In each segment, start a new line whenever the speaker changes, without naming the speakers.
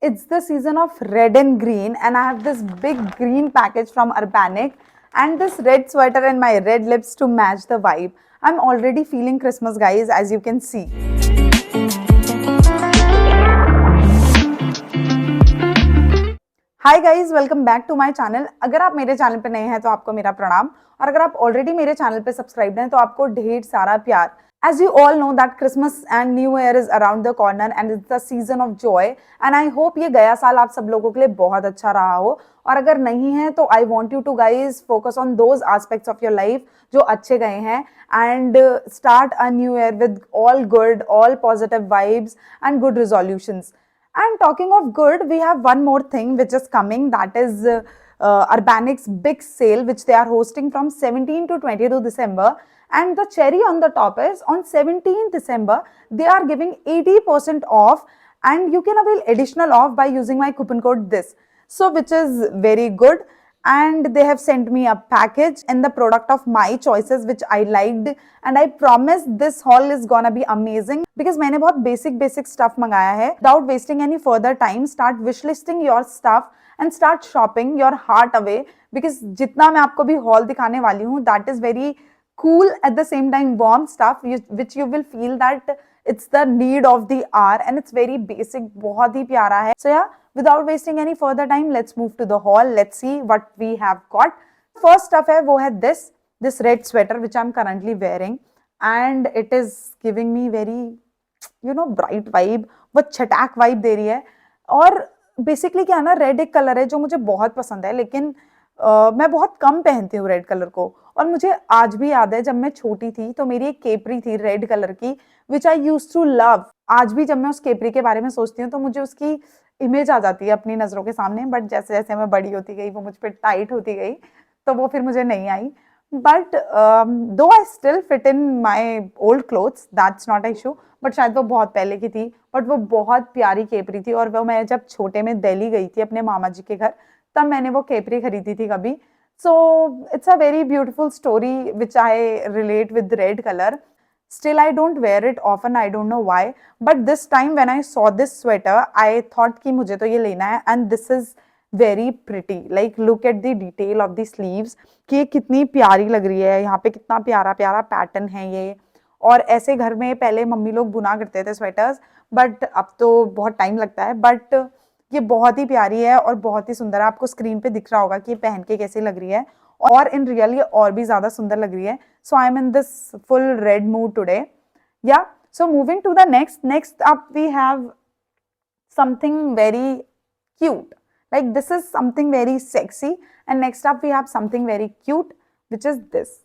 It's the season of red and green, and I have this big green package from Urbanic and this red sweater and my red lips to match the vibe. I'm already feeling Christmas, guys, as you can see. Hi guys, welcome back to my channel. अगर आप मेरे channel पे नए हैं तो आपको मेरा प्रणाम, और अगर आप ऑलरेडी मेरे चैनल पे सब्सक्राइब हैं तो आपको ढेर सारा प्यार। As you all know that Christmas and New Year is around the corner and it's the season of joy, and I hope ये गया साल आप सब लोगों के लिए बहुत अच्छा रहा हो, और अगर नहीं है तो I want you to guys focus on those aspects of your life जो अच्छे गए हैं and start a new year with all good, all positive vibes and good resolutions. And talking of good, we have one more thing which is coming, that is Urbanic's big sale which they are hosting from 17 to 22 December. And the cherry on the top is on 17th December, they are giving 80% off, and you can avail additional off by using my coupon code this. So which is very good. And they have sent me a package and the product of my choices which I liked, and I promise this haul is gonna be amazing because मैंने बहुत basic stuff मंगाया है. Without wasting any further time, start wishlisting your stuff and start shopping your heart away, because जितना मैं आपको भी haul दिखाने वाली हूँ, that is very cool at the same time warm stuff which you will feel that it's the need of the hour and it's very basic, बहुत ही प्यारा है. So yeah, without wasting any further time, let's move to the haul. Let's see what we have got. First stuff है वो है this red sweater which I'm currently wearing, and it is giving me very bright vibe, वो छटाक vibe दे रही है. और basically क्या है ना, रेड एक कलर है जो मुझे बहुत पसंद है, लेकिन मैं बहुत कम पहनती हूँ रेड कलर को. और मुझे आज भी याद है जब मैं छोटी थी तो मेरी एक केपरी थी रेड कलर की विच आई यूज टू लव. आज भी जब मैं उस केपरी के बारे में सोचती हूँ तो मुझे उसकी इमेज आ जाती है अपनी नजरों के सामने, बट जैसे जैसे मैं बड़ी होती गई वो मुझ पर टाइट होती गई तो वो फिर मुझे नहीं आई. बट दो I still fit in my old clothes, that's not issue, but शायद वो बहुत पहले की थी. बट वो बहुत प्यारी केपरी थी, और वो मैं जब छोटे में दिल्ली गई थी अपने मामा जी के घर तब मैंने वो केपरी खरीदी थी कभी. So it's a very beautiful story which I relate with the red color. Still I don't wear it often, I don't know why, but this time when I saw this sweater I thought कि मुझे तो ये लेना है, and this is very pretty. Like look at the detail of the sleeves कि ये कितनी प्यारी लग रही है. यहाँ पे कितना प्यारा प्यारा पैटर्न है ये. और ऐसे घर में पहले मम्मी लोग बुना करते थे स्वेटर्स, बट अब तो बहुत टाइम लगता है. बट ये बहुत ही प्यारी है और बहुत ही सुंदर है. आपको स्क्रीन पे दिख रहा होगा कि ये पहन के कैसी लग रही है, और इन रियल ये और भी ज्यादा सुंदर लग रही है. So I am in this full red mood today. Yeah so moving to the next up we have something very cute. Like this is something very sexy, and next up we have something very cute, which is this.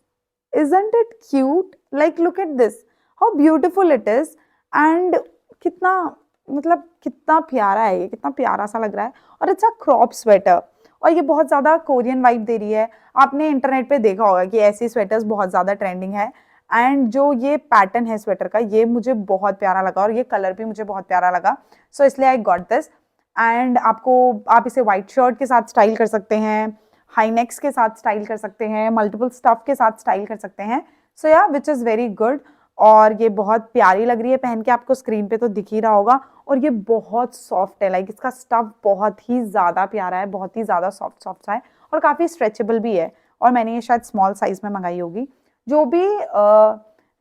Isn't it cute? Like look at this, how beautiful it is, and कितना मतलब कितना प्यारा है ये, कितना प्यारा सा लग रहा है. और इट्स अ क्रॉप स्वेटर, और ये बहुत ज्यादा कोरियन वाइब दे रही है. आपने इंटरनेट पे देखा होगा कि ऐसी स्वेटर्स बहुत ज्यादा ट्रेंडिंग है, एंड जो ये पैटर्न है स्वेटर का ये मुझे बहुत प्यारा लगा, और ये कलर भी मुझे बहुत प्यारा लगा. सो इसलिए आई गॉट दिस. एंड आप इसे व्हाइट शर्ट के साथ स्टाइल कर सकते हैं, हाई नेक्स के साथ स्टाइल कर सकते हैं, मल्टीपल स्टफ के साथ स्टाइल कर सकते हैं. सो या विच इज़ वेरी गुड, और ये बहुत प्यारी लग रही है पहन के. आपको स्क्रीन पे तो दिख ही रहा होगा. और ये बहुत सॉफ्ट है, लाइक इसका स्टफ बहुत ही ज़्यादा प्यारा है, बहुत ही ज़्यादा सॉफ्ट है, और काफ़ी स्ट्रेचेबल भी है. और मैंने ये शायद स्मॉल साइज़ में मंगाई होगी. जो भी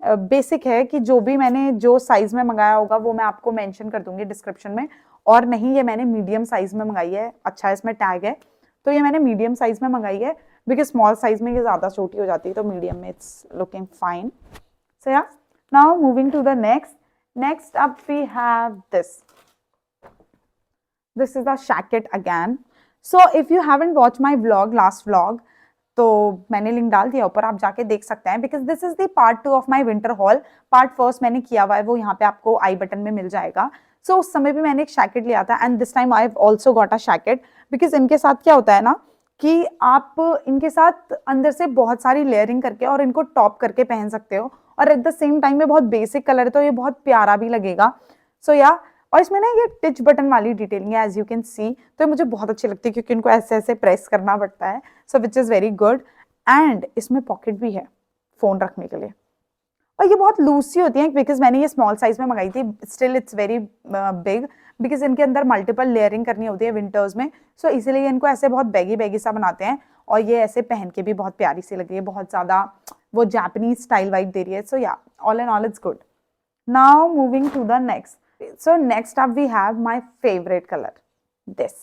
बेसिक है कि जो भी मैंने जो साइज़ में मंगाया होगा वो मैं आपको मेंशन कर दूंगी डिस्क्रिप्शन में. और नहीं, ये मैंने मीडियम साइज़ में मंगाई है. अच्छा, इसमें टैग है, तो ये मैंने मीडियम साइज़ में मंगाई है, बिकॉज स्मॉल साइज़ में ये ज़्यादा छोटी हो जाती है, तो मीडियम में इट्स लुकिंग फाइन. सो या now moving to the next up we have this is the jacket again. So if you haven't watched my vlog, last vlog, तो मैंने लिंक डाल दिया ऊपर, आप जाके देख सकते हैं, because this is the part 2 of my winter hall. Part first मैंने किया हुआ है, वो यहाँ पे आपको आई बटन में मिल जाएगा. सो उस समय भी मैंने एक जैकेट लिया था, and this time I have also got a jacket, because इनके साथ क्या होता है ना कि आप इनके साथ अंदर से बहुत सारी लेयरिंग करके और इनको टॉप करके पहन सकते हो, और एट द सेम टाइम में बहुत बेसिक कलर है तो ये बहुत प्यारा भी लगेगा. सो या और इसमें ना ये टिच बटन वाली डिटेलिंग है, एज यू कैन सी, तो मुझे बहुत अच्छी लगती है क्योंकि इनको ऐसे ऐसे प्रेस करना पड़ता है. So which is very good. And इसमें पॉकेट भी है फ़ोन रखने के लिए, और ये बहुत लूज सी होती है बिकॉज मैंने ये स्मॉल साइज में मंगाई थी. Still it's very big, because इनके अंदर मल्टीपल लेयरिंग करनी होती है विंटर्स में, सो इसीलिए इनको ऐसे बहुत बैगी बैगी सा बनाते हैं, और ये ऐसे पहन के भी बहुत प्यारी सी लग रही है, बहुत ज़्यादा वो जापानीज स्टाइल वाइब दे रही है. So yeah, all in all it's good. Now moving to the next. So next up we have my favourite colour, this.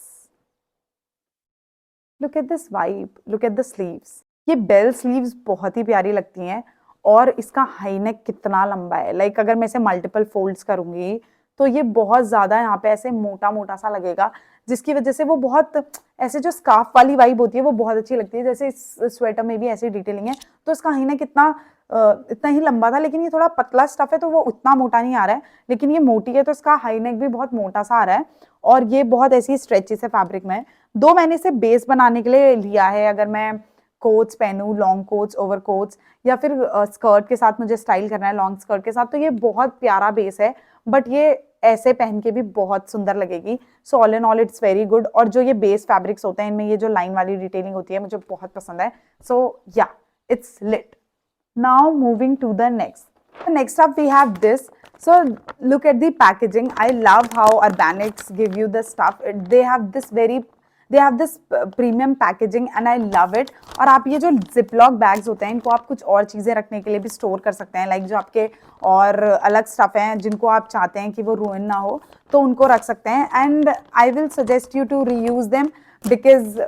Look at this vibe, look at the sleeves. ये bell sleeves बहुत ही प्यारी लगती हैं, और इसका high neck कितना लंबा है. लाइक अगर मैं इसे मल्टीपल फोल्ड्स करूंगी तो ये बहुत ज़्यादा यहाँ पे ऐसे मोटा मोटा सा लगेगा, जिसकी वजह से वो बहुत ऐसे जो स्कार्फ वाली वाइब होती है वो बहुत अच्छी लगती है. जैसे इस स्वेटर में भी ऐसी डिटेलिंग है, तो इसका हाई नेक इतना ही लंबा था, लेकिन ये थोड़ा पतला स्टफ है तो वो उतना मोटा नहीं आ रहा है, लेकिन ये मोटी है तो इसका हाई नेक भी बहुत मोटा सा आ रहा है, और ये बहुत ऐसी स्ट्रेची से फैब्रिक में है. दो मैंने इसे बेस बनाने के लिए लिया है. अगर मैं कोट्स पहनूं, लॉन्ग कोट्स, ओवर कोट्स, या फिर स्कर्ट के साथ मुझे स्टाइल करना है लॉन्ग स्कर्ट के साथ, तो ये बहुत प्यारा बेस है, बट ये ऐसे पहन के भी बहुत सुंदर लगेगी. So all in all it's very good. और जो ये बेस फैब्रिक्स होते हैं इनमें ये जो लाइन वाली डिटेलिंग होती है मुझे बहुत पसंद है. So yeah, it's lit. Now moving to the next. Next up we have this. So look at the packaging. I love how Urbanics give you the stuff. They have this premium packaging and I love it. और आप ये जो ziplock bags होते हैं इनको आप कुछ और चीज़ें रखने के लिए भी स्टोर कर सकते हैं, लाइक जो आपके और अलग स्टफ हैं जिनको आप चाहते हैं कि वो ruin ना हो तो उनको रख सकते हैं. And I will suggest you to reuse them because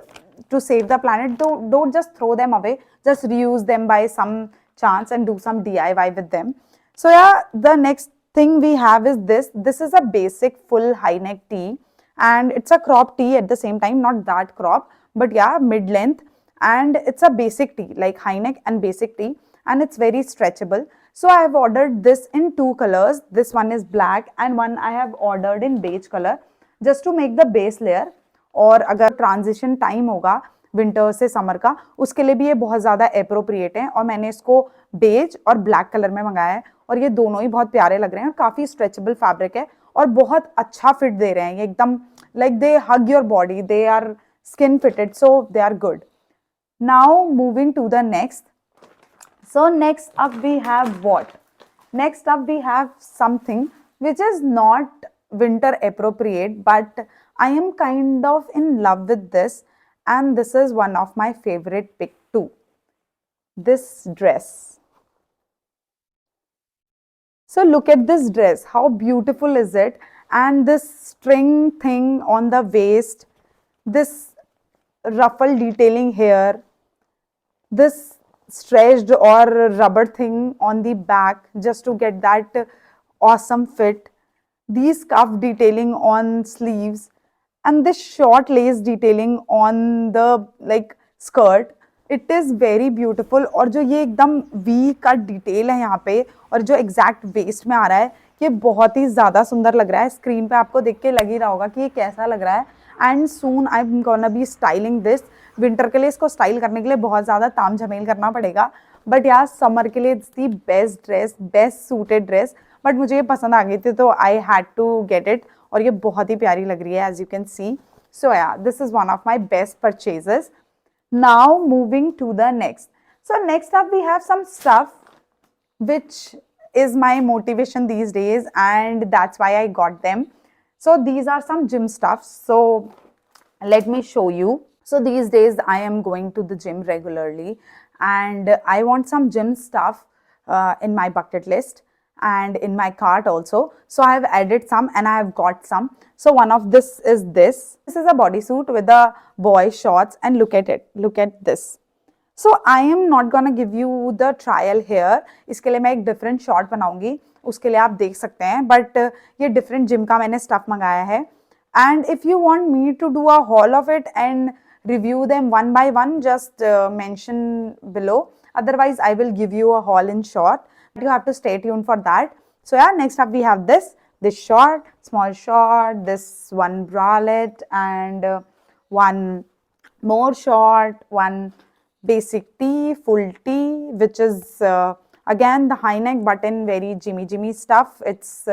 to save the planet, don't just throw them away, just reuse them by some chance and do some DIY with them. So yeah, the next thing we have is this. This is a basic full high neck tee, and it's a crop tee at the same time, not that crop, but yeah, mid length, and it's a basic tee, like high neck and basic tee, and it's very stretchable. So I have ordered this in two colors. This one is black and one I have ordered in beige color, just to make the base layer. और अगर transition time होगा winter से summer का, उसके लिए भी ये बहुत ज़्यादा एप्रोप्रिएट है, और मैंने इसको बेज और ब्लैक कलर में मंगाया है, और ये दोनों ही बहुत प्यारे लग रहे हैं. काफ़ी स्ट्रेचेबल फैब्रिक है और बहुत अच्छा फिट दे रहे हैं. ये एकदम like they hug your body, they are skin fitted, so they are good. Now moving to the next. So next up we have what? Next up we have something which is not winter appropriate, but I am kind of in love with this, and this is one of my favorite pick too. This dress. So look at this dress. How beautiful is it? And this string thing on the waist, this ruffle detailing here, this stretched or rubber thing on the back just to get that awesome fit, these cuff detailing on sleeves, and this short lace detailing on the like skirt. It is very beautiful. और जो ये एकदम we cut detail है यहाँ पे और जो exact waste में आ रहा है, ये बहुत ही ज़्यादा सुंदर लग रहा है. स्क्रीन पे आपको देख के लग ही रहा होगा कि ये कैसा लग रहा है. And soon I am gonna be styling this. Winter के लिए इसको स्टाइल करने के लिए बहुत ज़्यादा ताम झमेल करना पड़ेगा, बट यार समर के लिए it's the best dress, best suited dress. But मुझे ये पसंद आ गई थी तो I had to get it, और ये बहुत ही प्यारी लग रही है as you can see. So yeah, this is one of my best purchases. Now moving to the next. So next up we have some stuff which is my motivation these days, and that's why I got them. So these are some gym stuff. So let me show you. So these days I am going to the gym regularly, and I want some gym stuff in my bucket list and in my cart also. So I have added some and I have got some. So one of this is this. This is a bodysuit with the boy shorts, and look at it. Look at this. So I am not gonna give you the trial here. इसके लिए मैं एक different short बनाऊंगी, उसके लिए आप देख सकते हैं. But ये different gym का मैंने stuff मंगाया है. And if you want me to do a haul of it and review them one by one, just mention below. Otherwise, I will give you a haul in short. You have to stay tuned for that. So yeah, next up we have this short, small short, this one bralette, and one more short, one basic tee, full tee, which is again the high neck button, very jimmy stuff. It's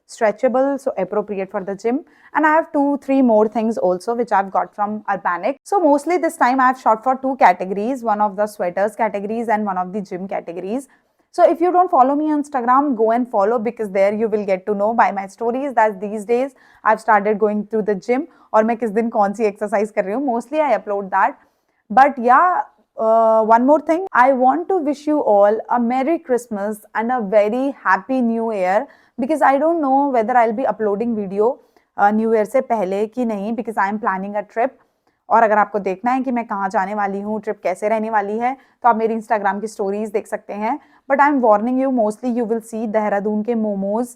stretchable, so appropriate for the gym. And I have 2-3 more things also which I've got from Urbanic. So mostly this time I have shot for two categories, one of the sweaters categories and one of the gym categories. So if you don't follow me on Instagram, go and follow, because there you will get to know by my stories that these days I've started going to the gym, और मैं किस दिन कौन सी exercise कर रही हूँ. Mostly I upload that. But yeah, one more thing, I want to wish you all a Merry Christmas and a very Happy New Year, because I don't know whether I'll be uploading video New Year से पहले कि नहीं, because I am planning a trip. और अगर आपको देखना है कि मैं कहाँ जाने वाली हूँ, ट्रिप कैसे रहने वाली है, तो आप मेरी इंस्टाग्राम की स्टोरीज देख सकते हैं. But I am warning you, mostly you will see Dehradun के मोमोज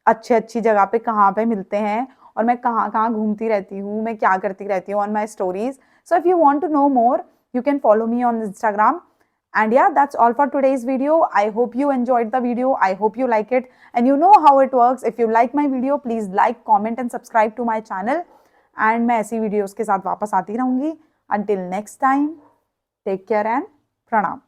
अच्छी जगह पे कहाँ पे मिलते हैं, और मैं कहाँ कहाँ घूमती रहती हूँ, मैं क्या करती रहती हूँ on my stories. So if you want to know more, you can follow me on Instagram. And yeah, that's all for today's video. I hope you enjoyed the video. I hope you like it. And you know how it works. If you like my video, please like, comment and subscribe to my channel. And मैं ऐसी videos के साथ वापस आती रहूँगी. Until next time, take care and pranam.